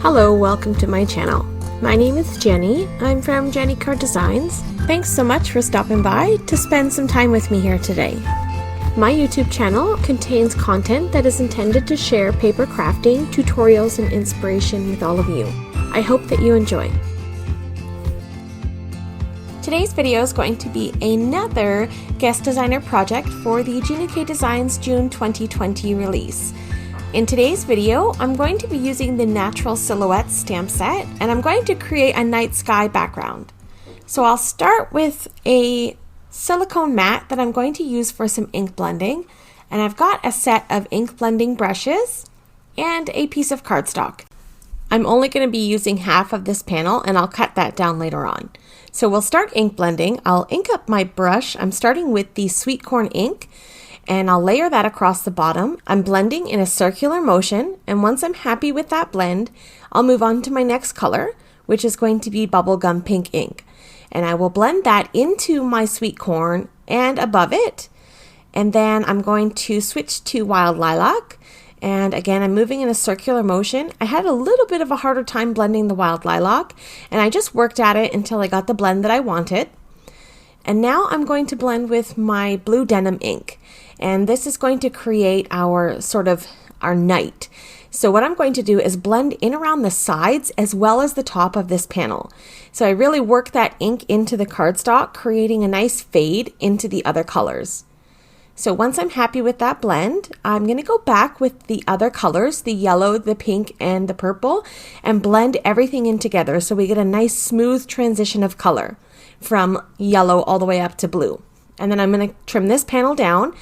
Hello, welcome to my channel. My name is Jenny. I'm from JennyCardDesigns. Thanks so much for stopping by to spend some time with me here today. My YouTube channel contains content that is intended to share paper crafting, tutorials, and inspiration with all of you. I hope that you enjoy. Today's video is going to be another guest designer project for the Gina K Designs June 2020 release. In today's video, I'm going to be using the Natural Silhouette stamp set, and I'm going to create a night sky background. So I'll start with a silicone mat that I'm going to use for some ink blending, and I've got a set of ink blending brushes and a piece of cardstock. I'm only going to be using half of this panel, and I'll cut that down later on. So we'll start ink blending. I'll ink up my brush. I'm starting with the sweet corn ink, and I'll layer that across the bottom. I'm blending in a circular motion, and once I'm happy with that blend, I'll move on to my next color, which is going to be bubblegum pink ink. And I will blend that into my sweet corn and above it. And then I'm going to switch to wild lilac. And again, I'm moving in a circular motion. I had a little bit of a harder time blending the wild lilac, and I just worked at it until I got the blend that I wanted. And now I'm going to blend with my blue denim ink. And this is going to create our night. So what I'm going to do is blend in around the sides as well as the top of this panel. So I really work that ink into the cardstock, creating a nice fade into the other colors. So once I'm happy with that blend, I'm going to go back with the other colors, the yellow, the pink, and the purple, and blend everything in together so we get a nice smooth transition of color from yellow all the way up to blue. And then I'm going to trim this panel down.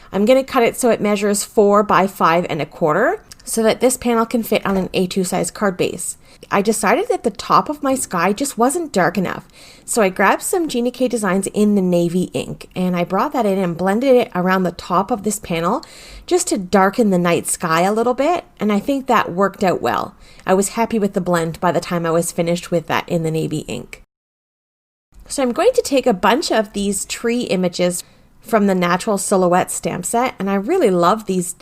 I'm going to cut it so it measures 4 by 5 1/4 so that this panel can fit on an A2 size card base. I decided that the top of my sky just wasn't dark enough. So I grabbed some Gina K Designs in the navy ink, and I brought that in and blended it around the top of this panel just to darken the night sky a little bit. And I think that worked out well. I was happy with the blend by the time I was finished with that in the navy ink. So I'm going to take a bunch of these tree images from the Natural Silhouette stamp set, and I really love these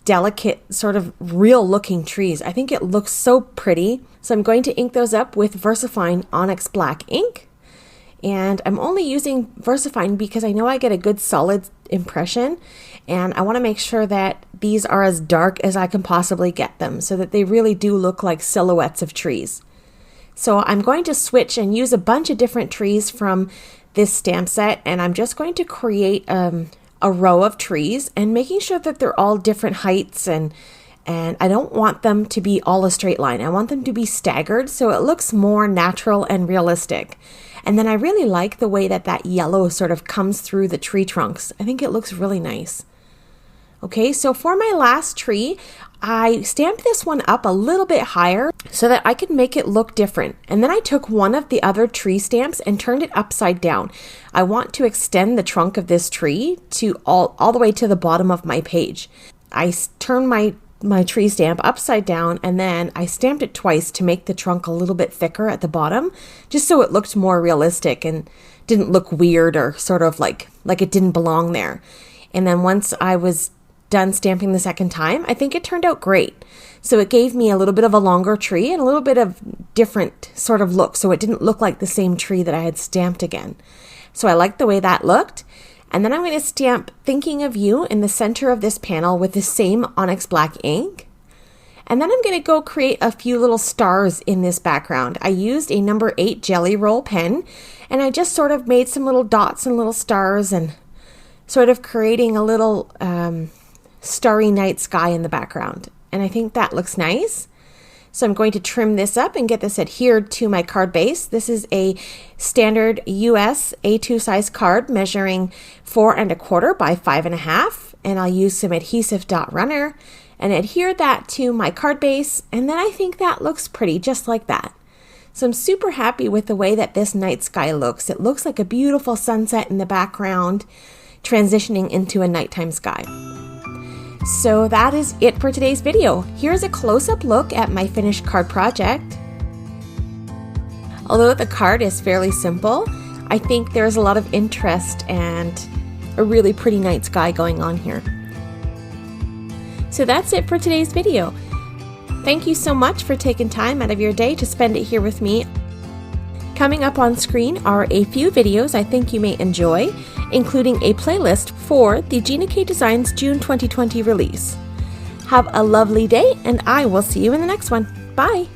delicate sort of real looking trees. I think it looks so pretty. So I'm going to ink those up with VersaFine Onyx Black ink, and I'm only using VersaFine because I know I get a good solid impression, and I want to make sure that these are as dark as I can possibly get them so that they really do look like silhouettes of trees. So I'm going to switch and use a bunch of different trees from this stamp set, and I'm just going to create a row of trees and making sure that they're all different heights, and I don't want them to be all a straight line. I want them to be staggered so it looks more natural and realistic. And then I really like the way that yellow sort of comes through the tree trunks. I think it looks really nice. Okay, so for my last tree, I stamped this one up a little bit higher so that I could make it look different. And then I took one of the other tree stamps and turned it upside down. I want to extend the trunk of this tree to all the way to the bottom of my page. I turned my tree stamp upside down, and then I stamped it twice to make the trunk a little bit thicker at the bottom, just so it looked more realistic and didn't look weird or sort of like it didn't belong there. And then once I was done stamping the second time, I think it turned out great. So it gave me a little bit of a longer tree and a little bit of different sort of look, so it didn't look like the same tree that I had stamped again. So I liked the way that looked. And then I'm going to stamp Thinking of You in the center of this panel with the same Onyx Black ink. And then I'm going to go create a few little stars in this background. I used a number 8 Jelly Roll pen, and I just sort of made some little dots and little stars and sort of creating a little starry night sky in the background. And I think that looks nice. So I'm going to trim this up and get this adhered to my card base. This is a standard US A2 size card measuring 4 1/4 by 5 1/2. And I'll use some adhesive dot runner and adhere that to my card base. And then I think that looks pretty, just like that. So I'm super happy with the way that this night sky looks. It looks like a beautiful sunset in the background, transitioning into a nighttime sky. So that is it for today's video. Here's a close-up look at my finished card project. Although the card is fairly simple, I think there's a lot of interest and a really pretty night sky going on here. So that's it for today's video. Thank you so much for taking time out of your day to spend it here with me. Coming up on screen are a few videos I think you may enjoy, including a playlist for the Gina K Designs June 2020 release. Have a lovely day, and I will see you in the next one. Bye!